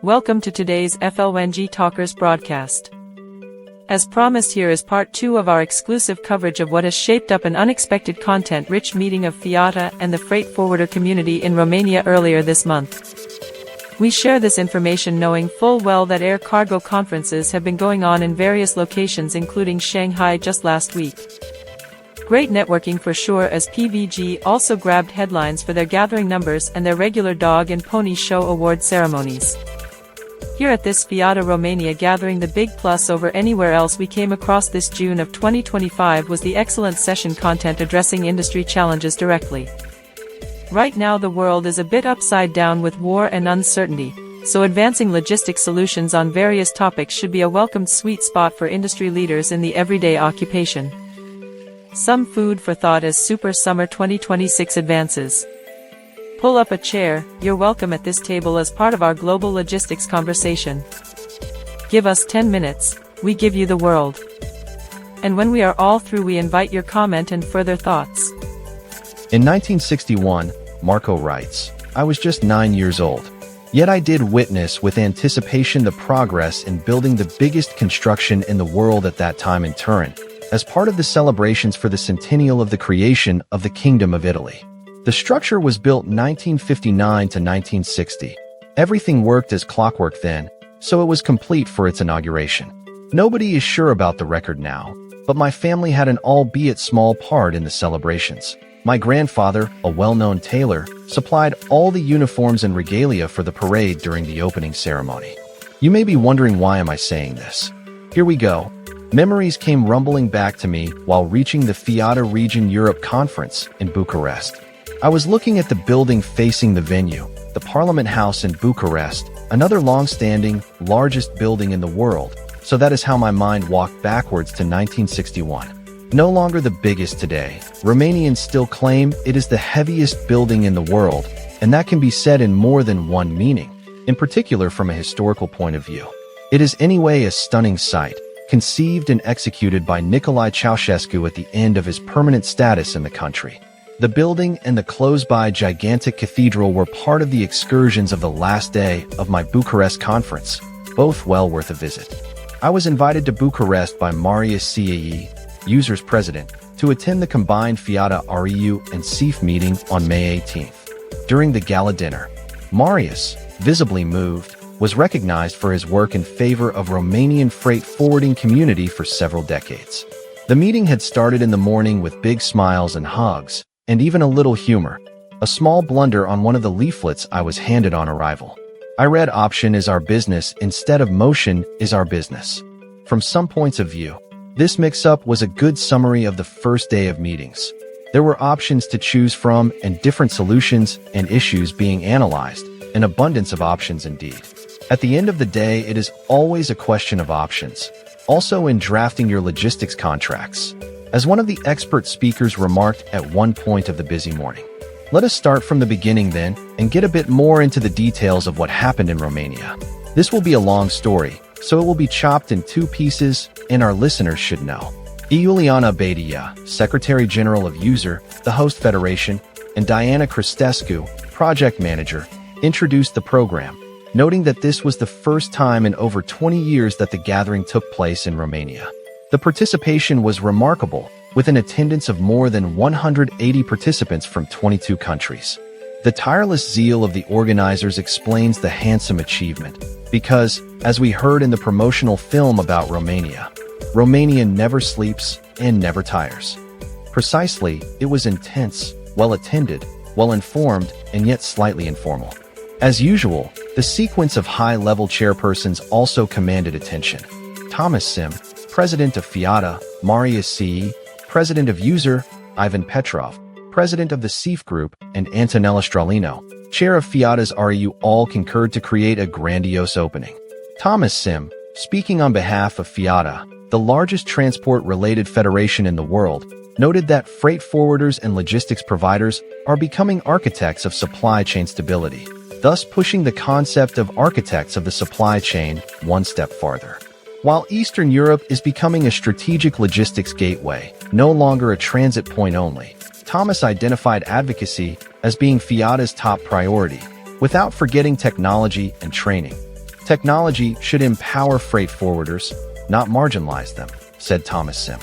Welcome to today's FLNG Talkers broadcast. As promised, here is part 2 of our exclusive coverage of what has shaped up an unexpected content-rich meeting of FIATA and the freight forwarder community in Romania earlier this month. We share this information knowing full well that air cargo conferences have been going on in various locations including Shanghai just last week. Great networking for sure, as PVG also grabbed headlines for their gathering numbers and their regular dog and pony show award ceremonies. Here at this FIATA Romania gathering, the big plus over anywhere else we came across this June of 2025 was the excellent session content addressing industry challenges directly. Right now the world is a bit upside down with war and uncertainty, so advancing logistics solutions on various topics should be a welcomed sweet spot for industry leaders in the everyday occupation. Some food for thought as Super Summer 2026 advances. Pull up a chair, you're welcome at this table as part of our global logistics conversation. Give us 10 minutes, we give you the world. And when we are all through, we invite your comment and further thoughts. In 1961, Marco writes, "I was just 9 years old. Yet I did witness with anticipation the progress in building the biggest construction in the world at that time in Turin, as part of the celebrations for the centennial of the creation of the Kingdom of Italy. The structure was built 1959 to 1960. Everything worked as clockwork then, so it was complete for its inauguration. Nobody is sure about the record now, but my family had an albeit small part in the celebrations. My grandfather, a well-known tailor, supplied all the uniforms and regalia for the parade during the opening ceremony." You may be wondering, why am I saying this? Here we go. Memories came rumbling back to me while reaching the FIATA Region Europe conference in Bucharest. I was looking at the building facing the venue, the Parliament House in Bucharest, another long-standing, largest building in the world, so that is how my mind walked backwards to 1961. No longer the biggest today, Romanians still claim it is the heaviest building in the world, and that can be said in more than one meaning, in particular from a historical point of view. It is anyway a stunning sight, conceived and executed by Nicolae Ceausescu at the end of his permanent status in the country. The building and the close-by gigantic cathedral were part of the excursions of the last day of my Bucharest conference, both well worth a visit. I was invited to Bucharest by Marius CAE, Users President, to attend the combined FIATA REU and SEEFF meeting on May 18th. During the gala dinner, Marius, visibly moved, was recognized for his work in favor of Romanian freight forwarding community for several decades. The meeting had started in the morning with big smiles and hugs, and even a little humor, a small blunder on one of the leaflets I was handed on arrival. I read "Option is our business" instead of "Motion is our business." From some points of view, this mix-up was a good summary of the first day of meetings. There were options to choose from and different solutions and issues being analyzed, an abundance of options indeed. At the end of the day, it is always a question of options, also in drafting your logistics contracts, as one of the expert speakers remarked at one point of the busy morning. Let us start from the beginning then, and get a bit more into the details of what happened in Romania. This will be a long story, so it will be chopped in 2 pieces, and our listeners should know. Iuliana Badia, Secretary General of User, the host federation, and Diana Cristescu, Project Manager, introduced the program, noting that this was the first time in over 20 years that the gathering took place in Romania. The participation was remarkable, with an attendance of more than 180 participants from 22 countries. The tireless zeal of the organizers explains the handsome achievement, because, as we heard in the promotional film about Romania, Romania never sleeps and never tires. Precisely, it was intense, well-attended, well-informed, and yet slightly informal. As usual, the sequence of high-level chairpersons also commanded attention. Thomas Sim, President of FIATA, Marius CE, President of User, Ivan Petrov, President of the SEEFF Group, and Antonella Stralino, Chair of FIATA's REU, all concurred to create a grandiose opening. Thomas Sim, speaking on behalf of FIATA, the largest transport-related federation in the world, noted that freight forwarders and logistics providers are becoming architects of supply chain stability, thus pushing the concept of architects of the supply chain one step farther. While Eastern Europe is becoming a strategic logistics gateway, no longer a transit point only, Thomas identified advocacy as being FIATA's top priority, without forgetting technology and training. Technology should empower freight forwarders, not marginalize them, said Thomas Sim.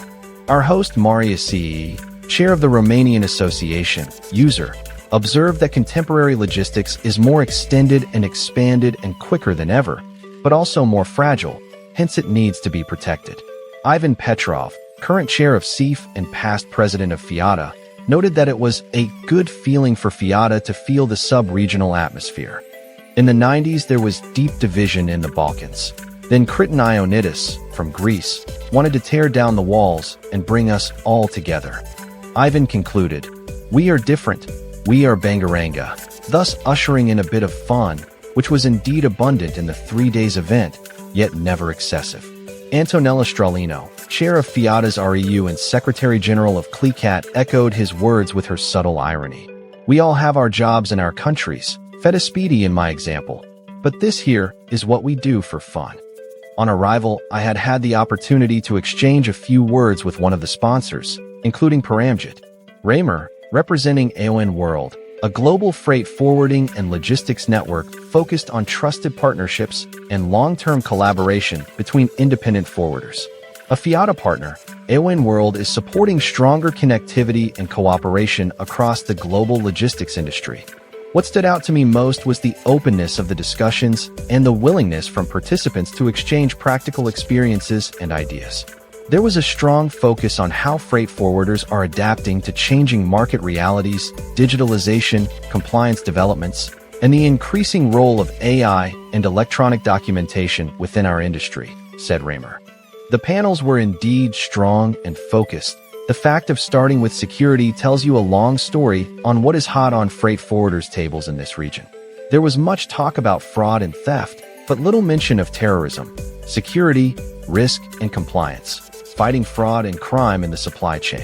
Our host Marius CE, chair of the Romanian Association, user, observed that contemporary logistics is more extended and expanded and quicker than ever, but also more fragile, hence it needs to be protected. Ivan Petrov, current chair of SEEFF and past president of FIATA, noted that it was a good feeling for FIATA to feel the sub-regional atmosphere. In the 90s, there was deep division in the Balkans. Then Kriton Ioannidis, from Greece, wanted to tear down the walls and bring us all together. Ivan concluded, "We are different. We are Bangaranga," thus ushering in a bit of fun, which was indeed abundant in the 3 days event, yet never excessive. Antonella Stralino, chair of FIATA's REU and Secretary-General of CLECAT, echoed his words with her subtle irony. "We all have our jobs in our countries, feta speedy in my example, but this here is what we do for fun." On arrival, I had the opportunity to exchange a few words with one of the sponsors, including Paramjit Raymer, representing AON World, a global freight forwarding and logistics network focused on trusted partnerships and long-term collaboration between independent forwarders. A FIATA partner, AON World is supporting stronger connectivity and cooperation across the global logistics industry. What stood out to me most was the openness of the discussions and the willingness from participants to exchange practical experiences and ideas. There was a strong focus on how freight forwarders are adapting to changing market realities, digitalization, compliance developments, and the increasing role of AI and electronic documentation within our industry, said Raymer. The panels were indeed strong and focused. The fact of starting with security tells you a long story on what is hot on freight forwarders' tables in this region. There was much talk about fraud and theft, but little mention of terrorism, security, risk, and compliance, fighting fraud and crime in the supply chain.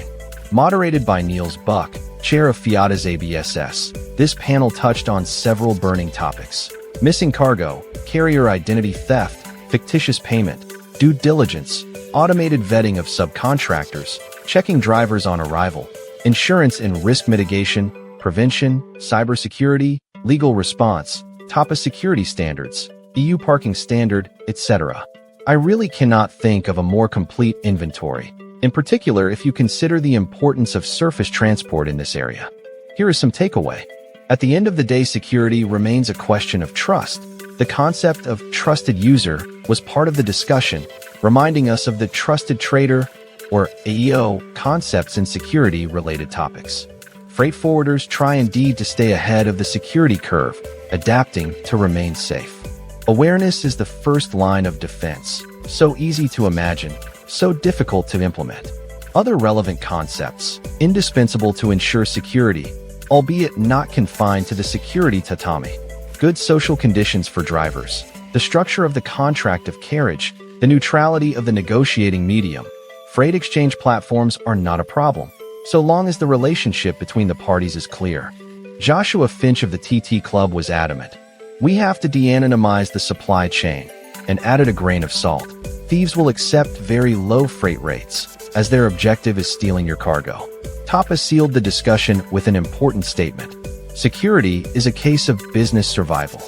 Moderated by Niels Buck, chair of FIATA's ABSS, this panel touched on several burning topics: missing cargo, carrier identity theft, fictitious payment, due diligence, automated vetting of subcontractors, checking drivers on arrival, insurance and risk mitigation, prevention, cybersecurity, legal response, TAPA security standards, EU parking standard, etc. I really cannot think of a more complete inventory, in particular if you consider the importance of surface transport in this area. Here is some takeaway. At the end of the day, security remains a question of trust. The concept of trusted user was part of the discussion, reminding us of the trusted trader, or AEO, concepts in security-related topics. Freight forwarders try indeed to stay ahead of the security curve, adapting to remain safe. Awareness is the first line of defense. So easy to imagine, so difficult to implement. Other relevant concepts, indispensable to ensure security, albeit not confined to the security tatami. Good social conditions for drivers, the structure of the contract of carriage, the neutrality of the negotiating medium. Freight exchange platforms are not a problem, so long as the relationship between the parties is clear. Joshua Finch of the TT Club was adamant. We have to de-anonymize the supply chain, and added a grain of salt. Thieves will accept very low freight rates, as their objective is stealing your cargo. TAPA sealed the discussion with an important statement. Security is a case of business survival.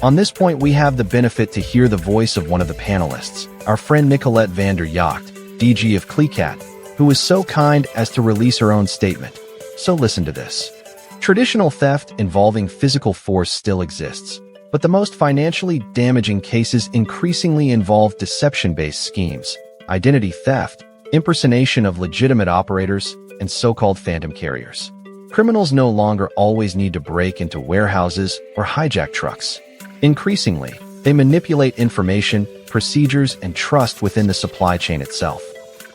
On this point, we have the benefit to hear the voice of one of the panelists, our friend Nicolette van der Yacht, DG of CLECAT, who was so kind as to release her own statement. So listen to this. Traditional theft involving physical force still exists, but the most financially damaging cases increasingly involve deception-based schemes, identity theft, impersonation of legitimate operators, and so-called phantom carriers. Criminals no longer always need to break into warehouses or hijack trucks. Increasingly, they manipulate information, procedures, and trust within the supply chain itself.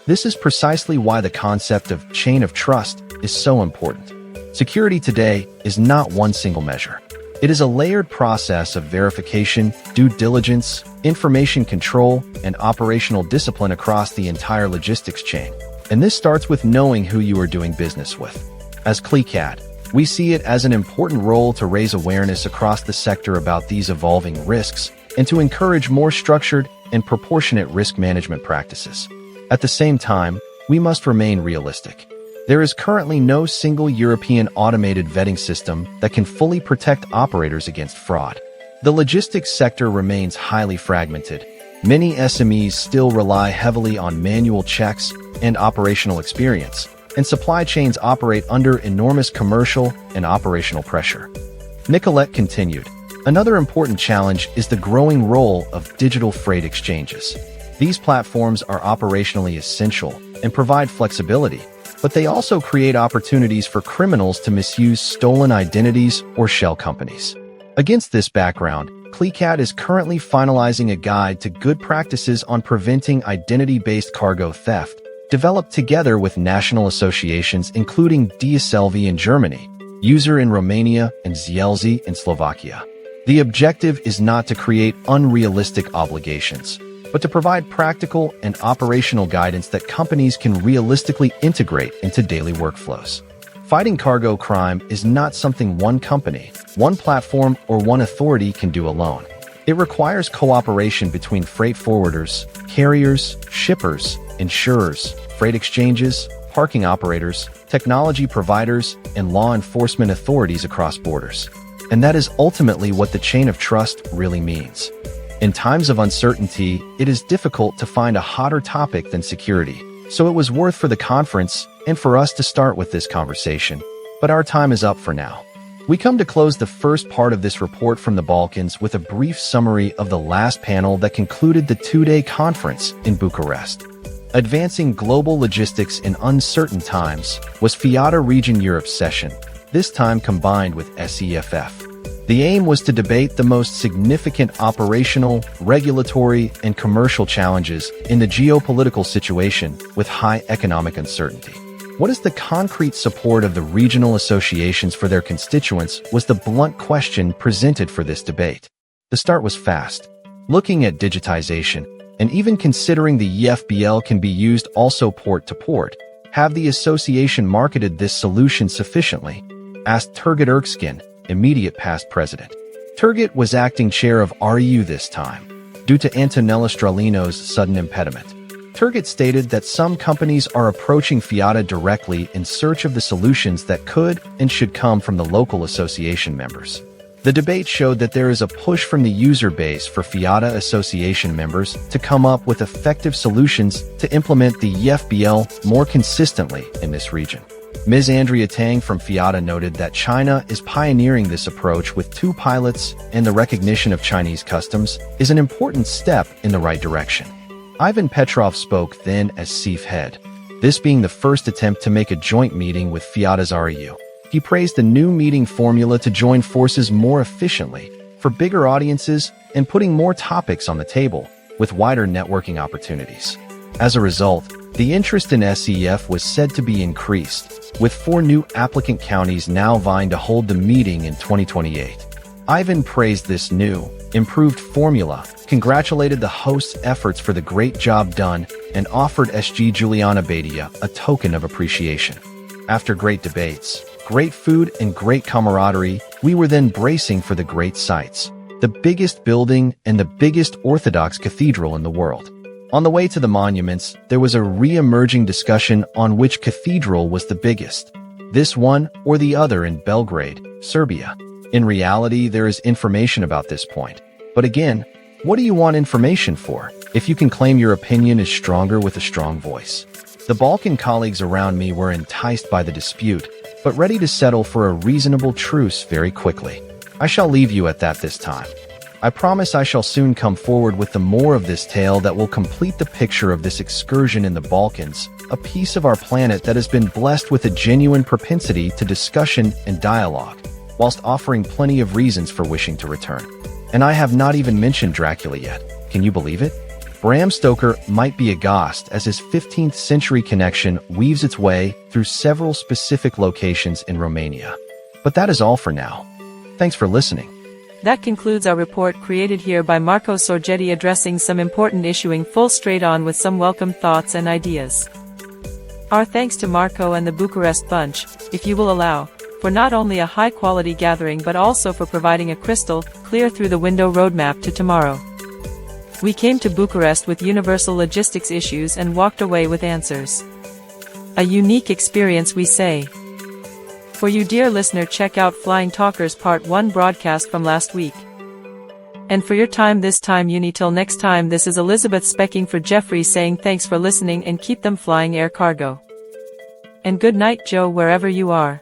This is precisely why the concept of chain of trust is so important. Security today is not one single measure. It is a layered process of verification, due diligence, information control, and operational discipline across the entire logistics chain. And this starts with knowing who you are doing business with. As CLECAT, we see it as an important role to raise awareness across the sector about these evolving risks and to encourage more structured and proportionate risk management practices. At the same time, we must remain realistic. There is currently no single European automated vetting system that can fully protect operators against fraud. The logistics sector remains highly fragmented. Many SMEs still rely heavily on manual checks and operational experience, and supply chains operate under enormous commercial and operational pressure. Nicolette continued, another important challenge is the growing role of digital freight exchanges. These platforms are operationally essential and provide flexibility, but they also create opportunities for criminals to misuse stolen identities or shell companies. Against this background, FIATA is currently finalizing a guide to good practices on preventing identity-based cargo theft, developed together with national associations including de-anonymize in Germany, User in Romania, and ZLZ in Slovakia. The objective is not to create unrealistic obligations, but to provide practical and operational guidance that companies can realistically integrate into daily workflows. Fighting cargo crime is not something one company, one platform, or one authority can do alone. It requires cooperation between freight forwarders, carriers, shippers, insurers, freight exchanges, parking operators, technology providers, and law enforcement authorities across borders. And that is ultimately what the chain of trust really means. In times of uncertainty, it is difficult to find a hotter topic than security. So it was worth for the conference and for us to start with this conversation. But our time is up for now. We come to close the first part of this report from the Balkans with a brief summary of the last panel that concluded the two-day conference in Bucharest. Advancing Global Logistics in Uncertain Times was FIATA Region Europe session, this time combined with SEEFF. The aim was to debate the most significant operational, regulatory, and commercial challenges in the geopolitical situation with high economic uncertainty. What is the concrete support of the regional associations for their constituents was the blunt question presented for this debate. The start was fast. Looking at digitization, and even considering the eFBL can be used also port to port, have the association marketed this solution sufficiently? Asked Turgut Erkskin, immediate past president. Turgut was acting chair of REU this time, due to Antonella Stralino's sudden impediment. Turgut stated that some companies are approaching FIATA directly in search of the solutions that could and should come from the local association members. The debate showed that there is a push from the user base for FIATA association members to come up with effective solutions to implement the eFBL more consistently in this region. Ms. Andrea Tang from FIATA noted that China is pioneering this approach with 2 pilots, and the recognition of Chinese customs is an important step in the right direction. Ivan Petrov spoke then as SEEFF head, this being the first attempt to make a joint meeting with FIATA's REU. He praised the new meeting formula to join forces more efficiently, for bigger audiences, and putting more topics on the table, with wider networking opportunities. As a result, the interest in SEEFF was said to be increased, with 4 new applicant counties now vying to hold the meeting in 2028. Ivan praised this new, improved formula, congratulated the host's efforts for the great job done, and offered SG Juliana Badia a token of appreciation. After great debates, great food, and great camaraderie, we were then bracing for the great sights, the biggest building and the biggest Orthodox cathedral in the world. On the way to the monuments, there was a re-emerging discussion on which cathedral was the biggest, this one or the other in Belgrade, Serbia. In reality, there is information about this point. But again, what do you want information for, if you can claim your opinion is stronger with a strong voice? The Balkan colleagues around me were enticed by the dispute, but ready to settle for a reasonable truce very quickly. I shall leave you at that this time. I promise I shall soon come forward with the more of this tale that will complete the picture of this excursion in the Balkans, a piece of our planet that has been blessed with a genuine propensity to discussion and dialogue, whilst offering plenty of reasons for wishing to return. And I have not even mentioned Dracula yet. Can you believe it? Bram Stoker might be aghast as his 15th century connection weaves its way through several specific locations in Romania. But that is all for now. Thanks for listening. That concludes our report created here by Marco Sorgetti addressing some important issuing full straight on with some welcome thoughts and ideas. Our thanks to Marco and the Bucharest bunch, if you will allow, for not only a high-quality gathering but also for providing a crystal, clear through the window roadmap to tomorrow. We came to Bucharest with universal logistics issues and walked away with answers. A unique experience, we say. For you, dear listener, check out Flying Talkers Part 1 broadcast from last week. And for your time this time, uni, till next time, this is Elizabeth specking for Jeffrey saying thanks for listening and keep them flying air cargo. And good night, Joe, wherever you are.